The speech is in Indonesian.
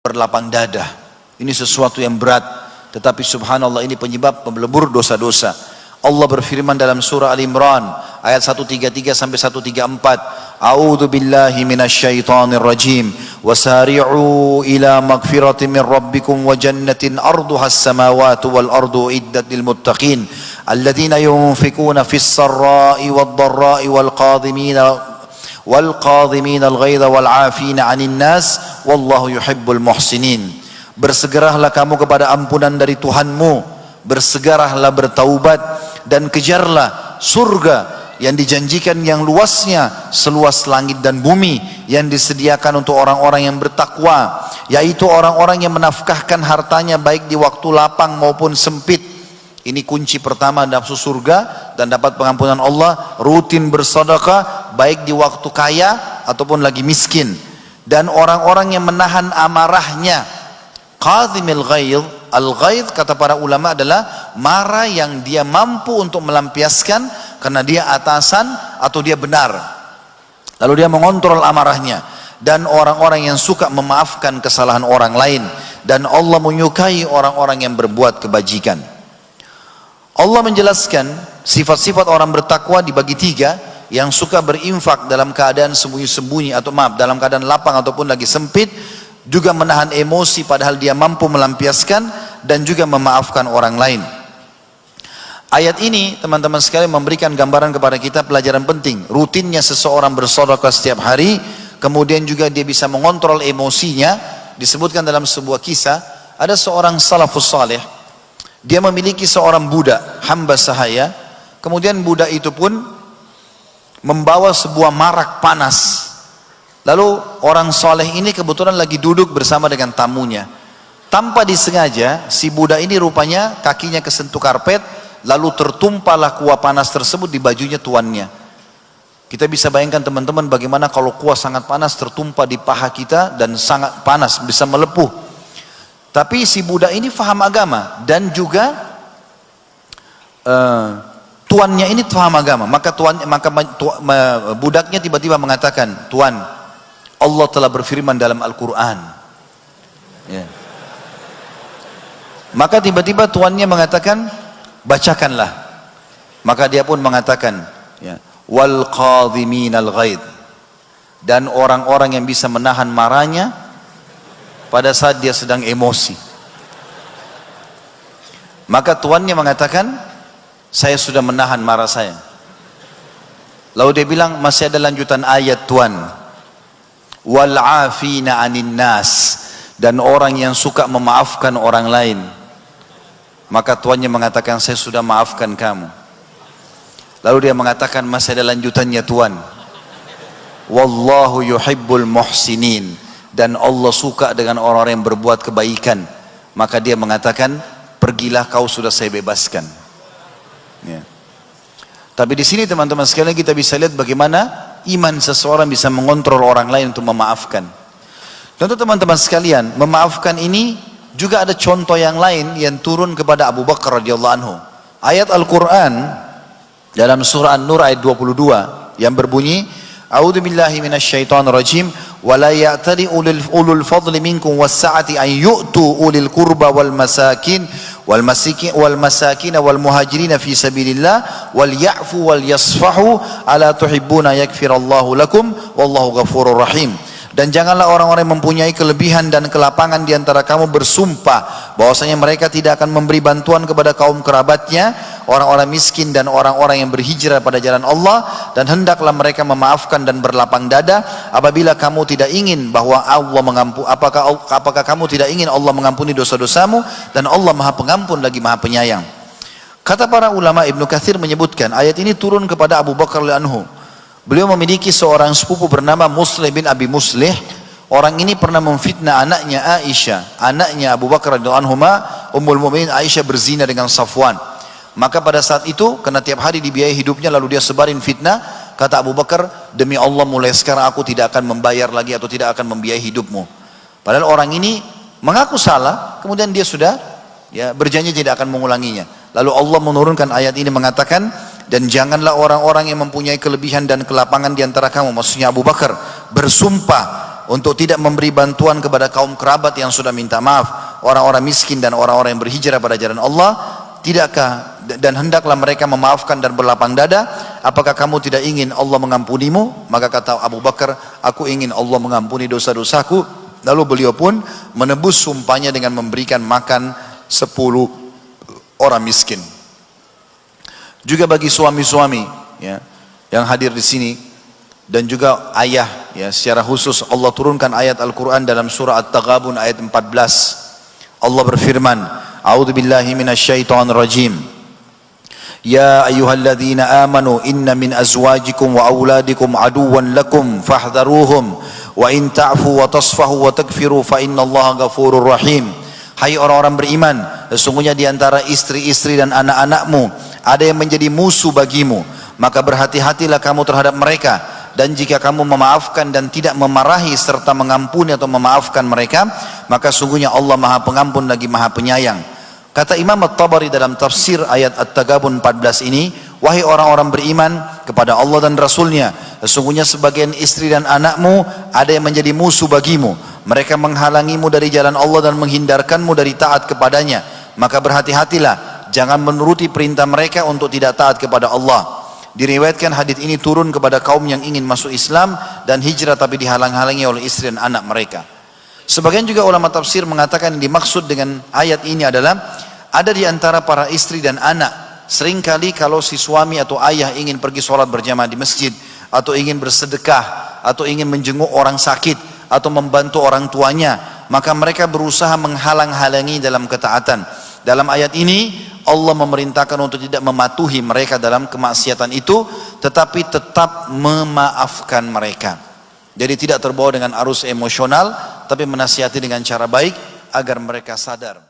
berlapang dada. Ini sesuatu yang berat, tetapi subhanallah ini penyebab pelebur dosa-dosa. Allah berfirman dalam surah Al-Imran ayat 133 sampai 134, A'udzu billahi minasyaitonir rajim, wasari'u ila magfiratin min rabbikum wa jannatin arduhas samawati wal ardu iddat lil muttaqin alladzina yunfikuna fis sarra'i wad dharra'i wal qadhimina al-ghaidha wal 'afina 'anil nas wallahu yuhibbul muhsinin. Bersegeralah kamu kepada ampunan dari Tuhanmu, bersegeralah bertaubat dan kejarlah surga yang dijanjikan yang luasnya seluas langit dan bumi, yang disediakan untuk orang-orang yang bertakwa, yaitu orang-orang yang menafkahkan hartanya baik di waktu lapang maupun sempit. Ini kunci pertama nafsu surga dan dapat pengampunan Allah. Rutin bersedekah baik di waktu kaya ataupun lagi miskin. Dan orang-orang yang menahan amarahnya. Qadhimil ghaidh, al-ghaidh kata para ulama adalah marah yang dia mampu untuk melampiaskan karena dia atasan atau dia benar, lalu dia mengontrol amarahnya. Dan orang-orang yang suka memaafkan kesalahan orang lain, dan Allah menyukai orang-orang yang berbuat kebajikan. Allah menjelaskan sifat-sifat orang bertakwa dibagi tiga: yang suka berinfak dalam keadaan sembunyi-sembunyi atau dalam keadaan lapang ataupun lagi sempit, juga menahan emosi padahal dia mampu melampiaskan, dan juga memaafkan orang lain. Ayat ini teman-teman sekalian memberikan gambaran kepada kita pelajaran penting. Rutinnya seseorang bersedekah setiap hari, kemudian juga dia bisa mengontrol emosinya. Disebutkan dalam sebuah kisah, ada seorang salafus saleh, dia memiliki seorang budak, hamba sahaya. Kemudian budak itu pun membawa sebuah marak panas. Lalu orang soleh ini kebetulan lagi duduk bersama dengan tamunya. Tanpa disengaja, si budak ini rupanya kakinya kesentuh karpet, lalu tertumpahlah kuah panas tersebut di bajunya tuannya. Kita bisa bayangkan teman-teman bagaimana kalau kuah sangat panas tertumpah di paha kita dan sangat panas, bisa melepuh. Tapi si budak ini faham agama dan juga tuannya ini faham agama. Maka budaknya tiba-tiba mengatakan, "Tuan, Allah telah berfirman dalam Al-Quran." Ya. Maka tiba-tiba tuannya mengatakan, "Bacakanlah." Maka dia pun mengatakan, ya, wal qadhiminal ghaidh, dan orang-orang yang bisa menahan marahnya pada saat dia sedang emosi. Maka tuannya mengatakan, "Saya sudah menahan marah saya." Lalu dia bilang, "Masih ada lanjutan ayat Tuan, wal 'afina 'anin nas," dan orang yang suka memaafkan orang lain. Maka tuannya mengatakan, "Saya sudah maafkan kamu." Lalu dia mengatakan, "Masih ada lanjutannya Tuan, wallahu yuhibbul muhsinin," dan Allah suka dengan orang-orang yang berbuat kebaikan. Maka dia mengatakan, "Pergilah kau, sudah saya bebaskan." Ya. Tapi di sini teman-teman sekalian kita bisa lihat bagaimana iman seseorang bisa mengontrol orang lain untuk memaafkan. Dan untuk teman-teman sekalian, memaafkan ini juga ada contoh yang lain yang turun kepada Abu Bakar radhiyallahu anhu. Ayat Al-Quran dalam surah An-Nur ayat 22 yang berbunyi, "A'udzu billahi minasyaitonir rajim, wa la ya'tali ulul fadli minkum was-sa'ati an yu'tu ulil qurba wal masakin wal masakin wal muhajirin fi sabilillah wal ya'fu wal yasfahu ala tuhibbuna yaghfirallahu lakum wallahu ghafurur rahim." Dan janganlah orang-orang yang mempunyai kelebihan dan kelapangan di antara kamu bersumpah bahwasanya mereka tidak akan memberi bantuan kepada kaum kerabatnya, orang-orang miskin dan orang-orang yang berhijrah pada jalan Allah, dan hendaklah mereka memaafkan dan berlapang dada apabila kamu tidak ingin bahwa Allah mengampuni, apakah kamu tidak ingin Allah mengampuni dosa-dosamu, dan Allah Maha Pengampun lagi Maha Penyayang. Kata para ulama, Ibnu Katsir menyebutkan ayat ini turun kepada Abu Bakar radhiyallahu anhu. Beliau memiliki seorang sepupu bernama Muslih bin Abi Muslih. Orang ini pernah memfitnah anaknya Aisyah, anaknya Abu Bakar radhiyallahu anhu, Ummul Mukminin Aisyah berzina dengan Safwan. Maka pada saat itu, karena tiap hari dibiayai hidupnya lalu dia sebarin fitnah, kata Abu Bakar, "Demi Allah mulai sekarang aku tidak akan membayar lagi atau tidak akan membiayai hidupmu." Padahal orang ini mengaku salah, kemudian dia sudah berjanji tidak akan mengulanginya. Lalu Allah menurunkan ayat ini mengatakan, "Dan janganlah orang-orang yang mempunyai kelebihan dan kelapangan di antara kamu," maksudnya Abu Bakar, "bersumpah untuk tidak memberi bantuan kepada kaum kerabat yang sudah minta maaf, orang-orang miskin dan orang-orang yang berhijrah pada jalan Allah? Tidakkah dan hendaklah mereka memaafkan dan berlapang dada? Apakah kamu tidak ingin Allah mengampunimu? Maka kata Abu Bakar, aku ingin Allah mengampuni dosa-dosaku. Lalu beliau pun menebus sumpahnya dengan memberikan makan 10 orang miskin. Juga bagi suami-suami ya, yang hadir di sini, dan juga ayah ya, secara khusus Allah turunkan ayat Al-Quran dalam surah At-Taghabun ayat 14. Allah berfirman, a'udzubillahi minasyaitonir rajim, ya ayyuhalladzina amanu inna min azwajikum wa auladikum aduwwan lakum fahdharuhum wa in ta'fu wa tasfahu wa takfiru fa innallaha ghafurur rahim. Hai orang-orang beriman, sesungguhnya di antara istri-istri dan anak-anakmu ada yang menjadi musuh bagimu, maka berhati-hatilah kamu terhadap mereka. Dan jika kamu memaafkan dan tidak memarahi serta mengampuni atau memaafkan mereka, maka sungguhnya Allah Maha Pengampun lagi Maha Penyayang. Kata Imam At-Tabari dalam tafsir ayat At-Taghabun 14 ini, wahai orang-orang beriman kepada Allah dan Rasulnya, sesungguhnya sebagian istri dan anakmu ada yang menjadi musuh bagimu, mereka menghalangimu dari jalan Allah dan menghindarkanmu dari taat kepadanya, maka berhati-hatilah, jangan menuruti perintah mereka untuk tidak taat kepada Allah. Diriwayatkan hadis ini turun kepada kaum yang ingin masuk Islam dan hijrah tapi dihalang-halangi oleh istri dan anak mereka. Sebagian juga ulama tafsir mengatakan yang dimaksud dengan ayat ini adalah ada di antara para istri dan anak, seringkali kalau si suami atau ayah ingin pergi sholat berjamaah di masjid, atau ingin bersedekah, atau ingin menjenguk orang sakit, atau membantu orang tuanya, maka mereka berusaha menghalang-halangi dalam ketaatan. Dalam ayat ini Allah memerintahkan untuk tidak mematuhi mereka dalam kemaksiatan itu, tetapi tetap memaafkan mereka. Jadi tidak terbawa dengan arus emosional, tapi menasihati dengan cara baik agar mereka sadar.